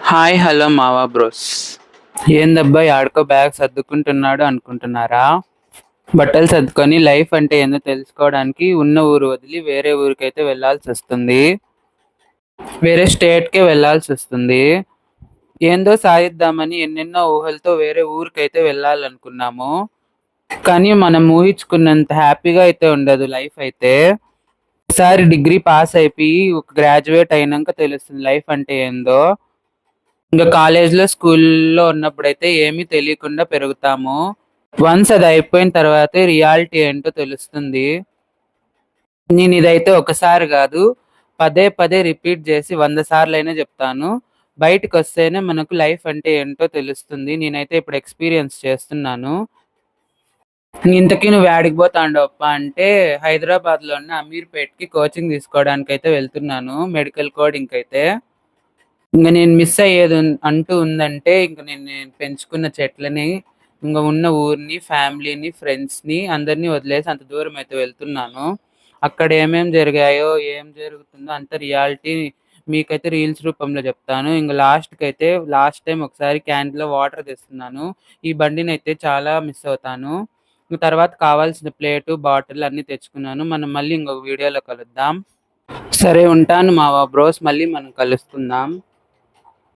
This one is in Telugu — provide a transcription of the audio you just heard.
హాయ్ హలో మావా బ్రోస్. ఏందబ్బా ఆడుకో బ్యాగ్ సర్దుకుంటున్నాడు అనుకుంటున్నారా? బట్టలు సర్దుకొని లైఫ్ అంటే ఏందో తెలుసుకోవడానికి ఉన్న ఊరు వదిలి వేరే ఊరికైతే వెళ్ళాల్సి వస్తుంది. వేరే స్టేట్కే వెళ్ళాల్సి వస్తుంది. ఏందో సాధిద్దామని ఎన్నెన్నో ఊహలతో వేరే ఊరికైతే వెళ్ళాలనుకున్నాము. కానీ మనం ఊహించుకున్నంత హ్యాపీగా అయితే ఉండదు లైఫ్ అయితే. ఒకసారి డిగ్రీ పాస్ అయిపోయి ఒక గ్రాడ్యుయేట్ అయినాక తెలుస్తుంది లైఫ్ అంటే ఏందో. ఇంకా కాలేజ్‌లో, స్కూల్‌లో ఉన్నప్పుడైతే ఏమీ తెలియకుండా పెరుగుతాము. వన్స్ అది అయిపోయిన తర్వాతే రియాలిటీ ఏంటో తెలుస్తుంది. నేనిదైతే ఒకసారి గాదు, పదే పదే రిపీట్ జేసి 100 సార్లయినా జెప్తాను. బయటికొస్తేనే మనకు లైఫ్ అంటే ఏంటో తెలుస్తుంది. నేనైతే ఇప్పుడు ఎక్స్‌పీరియన్స్ చేస్తున్నాను. ఇంతకీ నువ్వు యాడికి పోతాండావప్పా అంటే, హైదరాబాద్‌లో ఉన్న అమీర్‌పేట్‌కి కోచింగ్ తీసుకోవడానికైతే వెళ్తున్నాను మెడికల్ కోడింగ్‌కైతే. నేను మిస్ అయ్యేది అంటూ ఉందంటే ఇంక నేను పెంచుకున్న చెట్లని, ఇంక ఉన్న ఊరిని, ఫ్యామిలీని, ఫ్రెండ్స్‌ని అందరిని వదిలేసి అంత దూరం అయితే వెళ్తున్నాను. అక్కడ ఏమేం జరిగాయో, ఏం జరుగుతుందో అంత రియాలిటీ మీకైతే రీల్స్ రూపంలో చెప్తాను. ఇంక లాస్ట్ టైమ్ ఒకసారి క్యాన్‌లో వాటర్ తెస్తున్నాను. ఈ బండినైతే చాలా మిస్ అవుతాను. ఇంక తర్వాత కావాల్సిన ప్లేటు, బాటిల్ అన్నీ తెచ్చుకున్నాను. మనం మళ్ళీ ఇంకొక వీడియోలో కలుద్దాం. సరే ఉంటాను మావ బ్రోస్. మళ్ళీ మనం కలుసుకుందాం.